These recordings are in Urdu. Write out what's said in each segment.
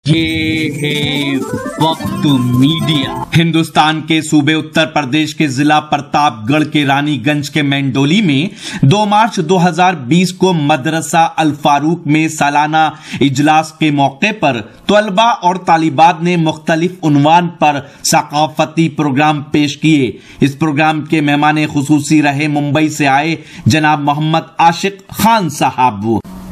یہ ہے وقت میڈیا۔ ہندوستان کے صوبے اتر پردیش کے ضلع پرتاپ گڑھ کے رانی گنج کے مینڈولی میں 2 مارچ 2020 کو مدرسہ الفاروق میں سالانہ اجلاس کے موقع پر طلباء اور طالبات نے مختلف عنوان پر ثقافتی پروگرام پیش کیے۔ اس پروگرام کے مہمان خصوصی رہے ممبئی سے آئے جناب محمد عاشق خان صاحب۔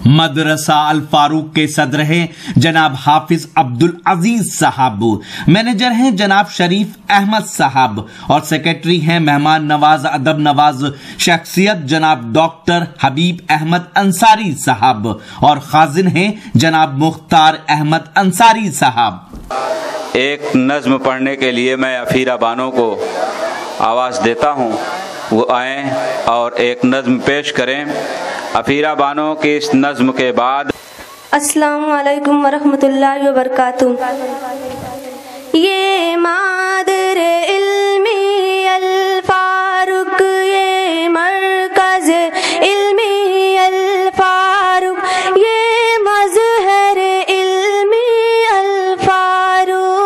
مدرسہ الفاروق کے صدر ہیں جناب حافظ عبدالعزیز صاحب، مینیجر ہیں جناب شریف احمد صاحب اور سیکرٹری ہیں مہمان نواز ادب نواز شخصیت جناب ڈاکٹر حبیب احمد انصاری صاحب اور خازن ہیں جناب مختار احمد انصاری صاحب۔ ایک نظم پڑھنے کے لیے میں افیرہ بانو کو آواز دیتا ہوں، وہ آئیں اور ایک نظم پیش کریں۔ افیرہ بانو کی اس نظم کے بعد السلام علیکم ورحمۃ اللہ وبرکاتہ۔ یہ مادر علمی الفاروق، یہ مرکز علمی الفاروق، یہ مظہر علمی الفاروق،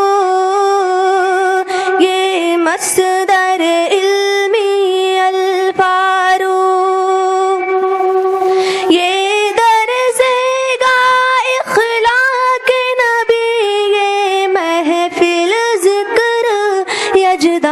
یہ مصدر علمی الفاروق، یہ درس گاہ اخلاق نبی، یہ محفل ذکر یجد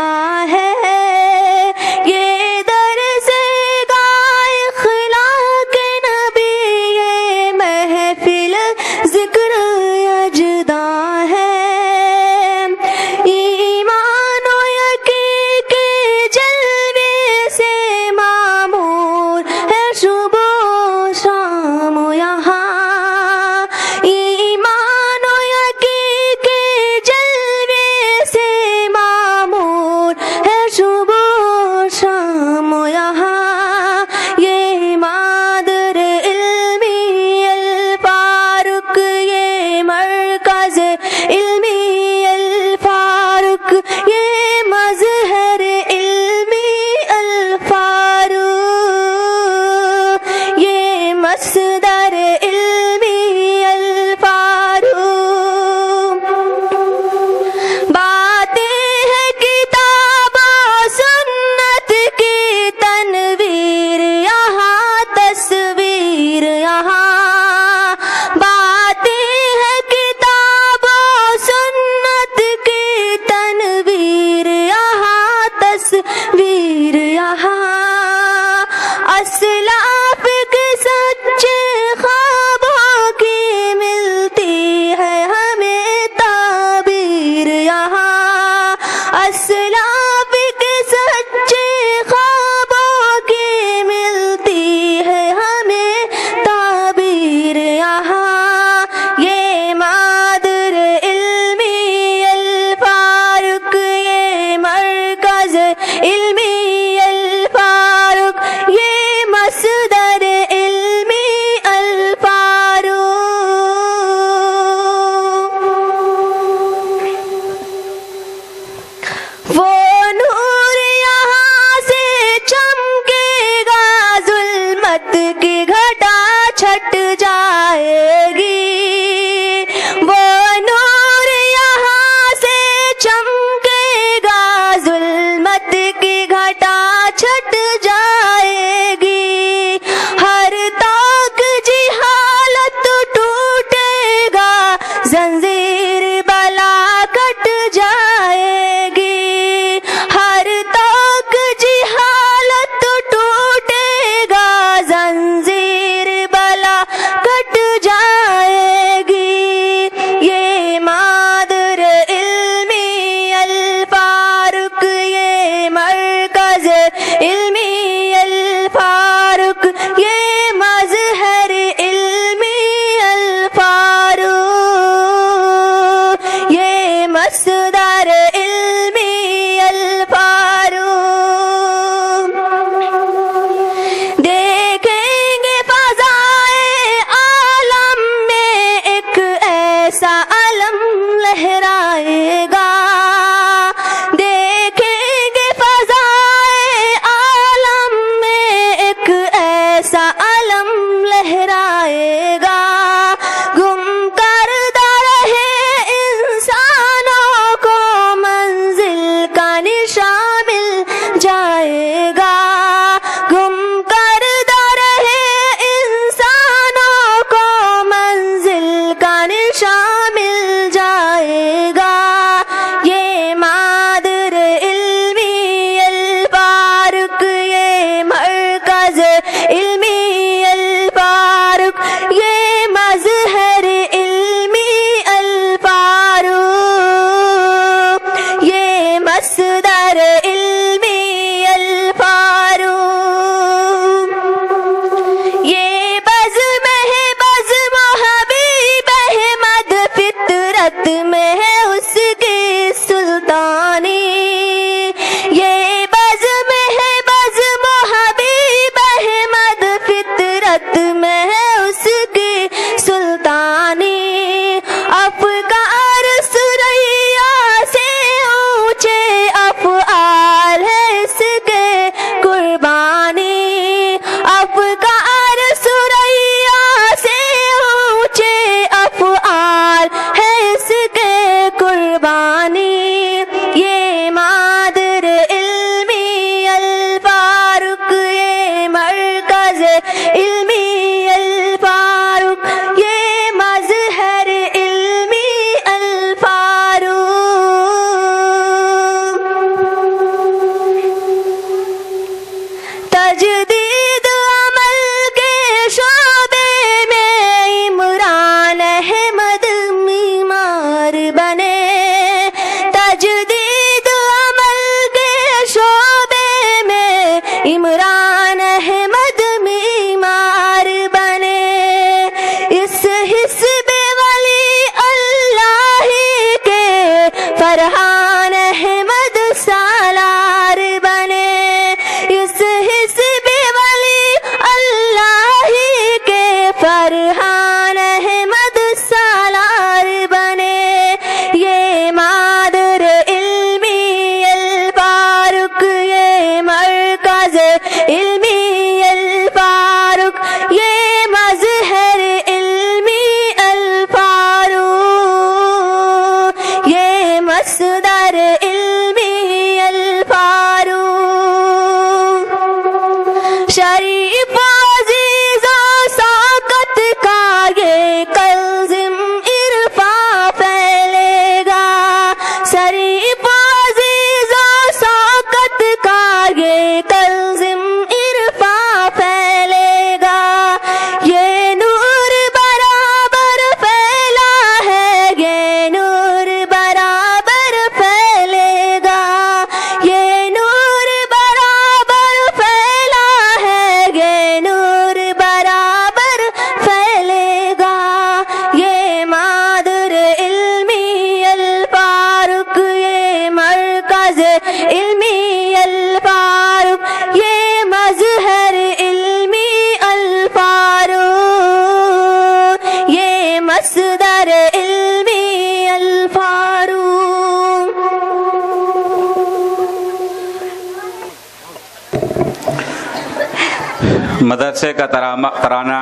مدرسے کا ترانہ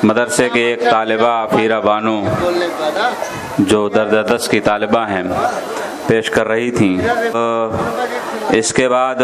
مدرسے کی ایک طالبہ افیرہ بانو جو درجہ 10 کی طالبہ ہیں پیش کر رہی تھیں۔ اس کے بعد